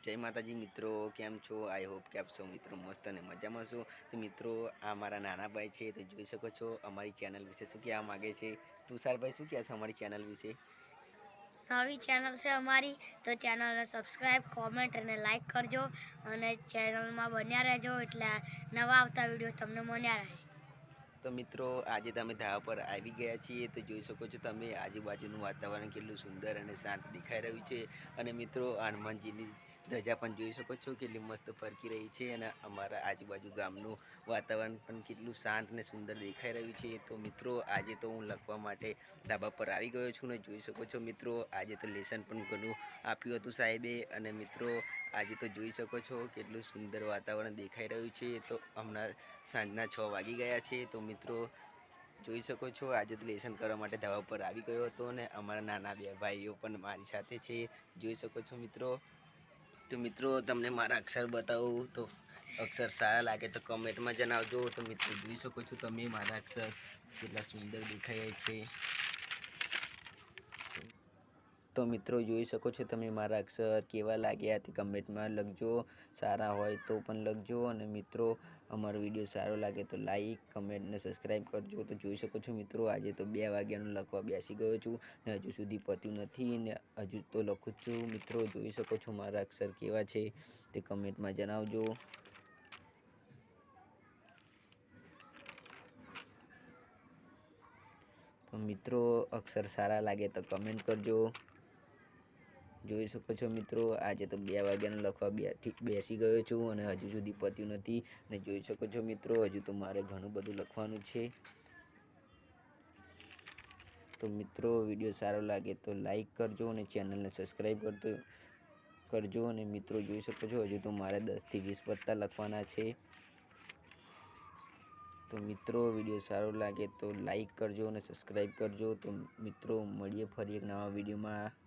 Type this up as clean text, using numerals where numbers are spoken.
જય માતાજી મિત્રો, કેમ છો? આઈ હોપ કે આપ સૌ મિત્રો મસ્ત અને મજામાં છો. તો મિત્રો, આ મારા નાના ભાઈ છે. તો જોઈ શકો છો અમારી ચેનલ વિશે શું કહેવા માગે છે. તુષારભાઈ શું કહેશે અમારી ચેનલ વિશે? નવી ચેનલ છે અમારી, તો ચેનલને સબસ્ક્રાઈબ, કોમેન્ટ અને લાઈક કરજો અને ચેનલમાં બન્યા રહેજો, એટલે નવા આવતા વિડીયો તમને મળ્યા રહે. તો મિત્રો, આજે તમે ધાબા પર આવી ગયા છીએ. તો જોઈ શકો છો તમે આજુબાજુનું વાતાવરણ કેટલું સુંદર અને શાંત દેખાઈ રહ્યું છે. અને મિત્રો, હનુમાનજીની ધજા પણ જોઈ શકો છો કેટલી મસ્ત ફરકી રહી છે. અને અમારા આજુબાજુ ગામનું વાતાવરણ પણ કેટલું શાંત અને સુંદર દેખાઈ રહ્યું છે. તો મિત્રો, આજે તો હું લખવા માટે ધાબા પર આવી ગયો છું. ને જોઈ શકો છો મિત્રો, આજે તો લેસન પણ ઘણું આપ્યું હતું સાહેબે. અને મિત્રો, આજે તો જોઈ શકો છો કેટલું સુંદર વાતાવરણ દેખાઈ રહ્યું છે. તો હમણાં સાંજના 6 વાગી ગયા છે. તો મિત્રો, જોઈ શકો છો આજે તો લેસન કરવા માટે ધાબા પર આવી ગયો હતો. ને અમારા નાના બે ભાઈઓ પણ મારી સાથે છે, જોઈ શકો છો મિત્રો. તો મિત્રો, તમને મારા અક્ષર બતાવું તો અક્ષર સારા લાગે તો કમેન્ટમાં જણાવજો. તો મિત્રો, જોઈ શકો છો તમે મારા અક્ષર કેટલા સુંદર દેખાય છે. તો મિત્રો, જોઈ શકો છો તમે મારા અક્ષર કેવા લાગ્યા તે કમેન્ટમાં લખજો. સારા હોય તો પણ લખજો. અને મિત્રો, અમારો વિડીયો સારો લાગે તો લાઈક, કમેન્ટ ને સબસ્ક્રાઈબ કરજો. તો જોઈ શકો છો મિત્રો, આજે તો 2 વાગ્યાનું લખવા બેસી ગયો છું ને હજુ સુધી પત્યું નથી ને હજુ તો લખું છું. મિત્રો, જોઈ શકો છો મારા અક્ષર કેવા છે તે કમેન્ટમાં જણાવજો. તો મિત્રો, અક્ષર સારા લાગે તો કમેન્ટ કરજો. જોઈ શકો છો મિત્રો, આજે તો 2 વાગ્યાનું લખવા બેસી ગયો છું અને હજુ સુધી પત્યું નથી. અને જોઈ શકો છો મિત્રો, હજુ તો મારે ઘણું બધું લખવાનું છે. તો મિત્રો, વિડીયો સારો લાગે તો લાઈક કરજો અને ચેનલને સબસ્ક્રાઈબ કરજો. અને મિત્રો, જોઈ શકો છો હજુ તો મારે 10 થી 20 પત્તા લખવાના છે. તો મિત્રો, વિડીયો સારો લાગે તો લાઈક કરજો અને સબસ્ક્રાઈબ કરજો. તો મિત્રો, મળીએ ફરી એક નવા વિડીયોમાં.